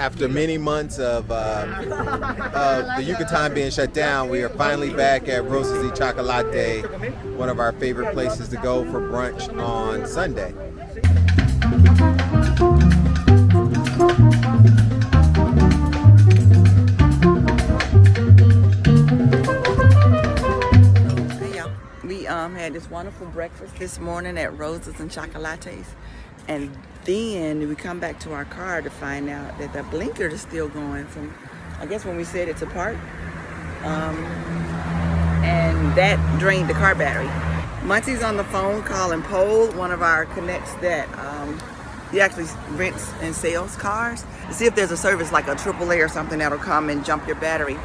After many months of the Yucatan being shut down, we are finally back at Rosas y Xocolate, one of our favorite places to go for brunch on Sunday. We had this wonderful breakfast this morning at Rosas and Chocolates, and then we come back to our car to find out that the blinker is still going from, I guess, when we set it to park, and that drained the car battery. Muncie's on the phone calling Pole, one of our connects that he actually rents and sells cars, to see if there's a service like a AAA or something that'll come and jump your battery.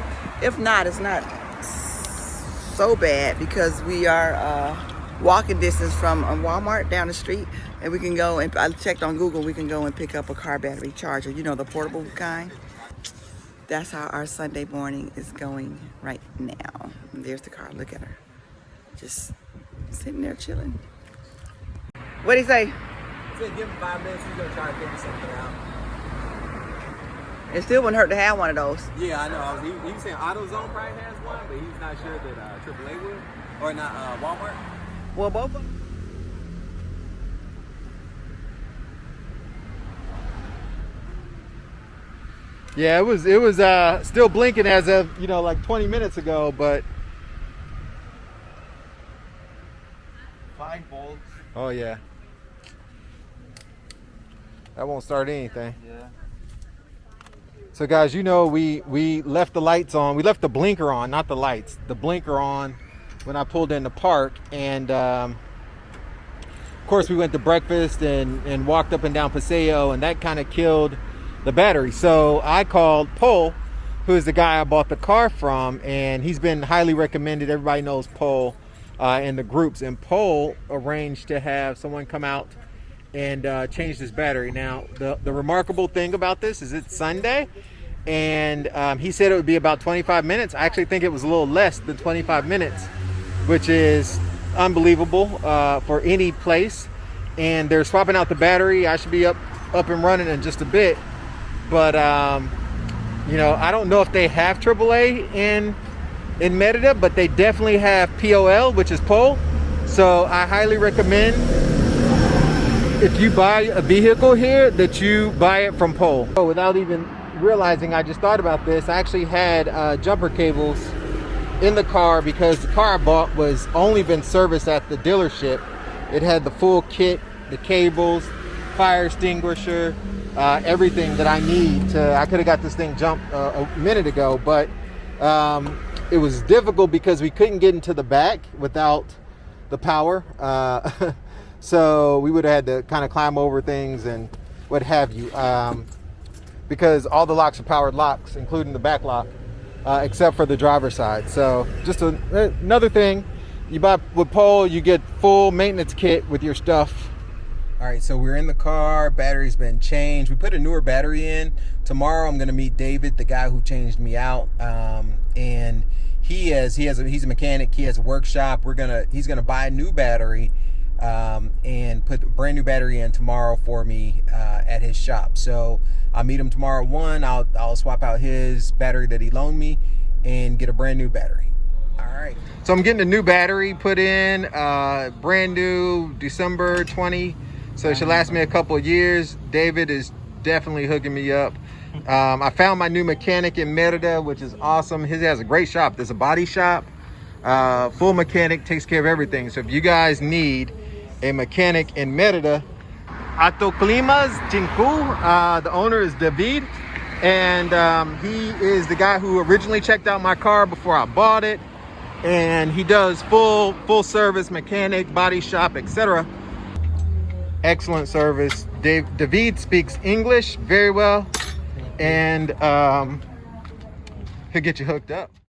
If not, it's not so bad because we are walking distance from a Walmart down the street, and we can go, and I checked on Google, we can go and pick up a car battery charger, you know, the portable kind. That's how our Sunday morning is going right now. And there's the car, look at her. Just sitting there chilling. What'd he say? He said give him 5 minutes, he's gonna try to figure something out. It still wouldn't hurt to have one of those. Yeah, I know. He was saying AutoZone probably has one, but he's not sure that AAA would, or not Walmart. Well, both of them. Yeah, it was still blinking as of, you know, like 20 minutes ago, but 5 volts. oh yeah, that won't start anything. Yeah. So guys, you know, we left the lights on. We left the blinker on, not the lights. The blinker on when I pulled in the park, and of course we went to breakfast and walked up and down Paseo, and that kind of killed the battery. So I called Pole, who is the guy I bought the car from, and he's been highly recommended. Everybody knows Pole in the groups, and Pole arranged to have someone come out and change this battery. Now the remarkable thing about this is it's Sunday, and he said it would be about 25 minutes. I actually think it was a little less than 25 minutes, which is unbelievable for any place. And they're swapping out the battery. I should be up and running in just a bit, but you know, I don't know if they have AAA in Merida, but they definitely have POL, which is Pole. So I highly recommend, if you buy a vehicle here, that you buy it from Pole. So without even realizing, I just thought about this. I actually had jumper cables in the car because the car I bought was only been serviced at the dealership. It had the full kit, the cables, fire extinguisher, everything that I need to. I could have got this thing jumped a minute ago, but it was difficult because we couldn't get into the back without the power. So we would have had to kind of climb over things and what have you, because all the locks are powered locks, including the back lock, except for the driver's side. So just another thing, you buy with Pole, you get full maintenance kit with your stuff. All right, so we're in the car, battery's been changed. We put a newer battery in. Tomorrow I'm gonna meet David, the guy who changed me out, and he's a mechanic. He has a workshop. He's gonna buy a new battery and put a brand new battery in tomorrow for me at his shop. So I'll meet him tomorrow at 1. I'll swap out his battery that he loaned me and get a brand new battery. All right. So I'm getting a new battery put in, brand new, December 20. So it should last me a couple of years. David is definitely hooking me up. I found my new mechanic in Merida, which is awesome. He has a great shop. There's a body shop, full mechanic, takes care of everything. So if you guys need a mechanic in Merida, Autoclimas Cinku, the owner is David, and he is the guy who originally checked out my car before I bought it, and he does full service mechanic, body shop, etc. Excellent service. David speaks English very well, and he'll get you hooked up.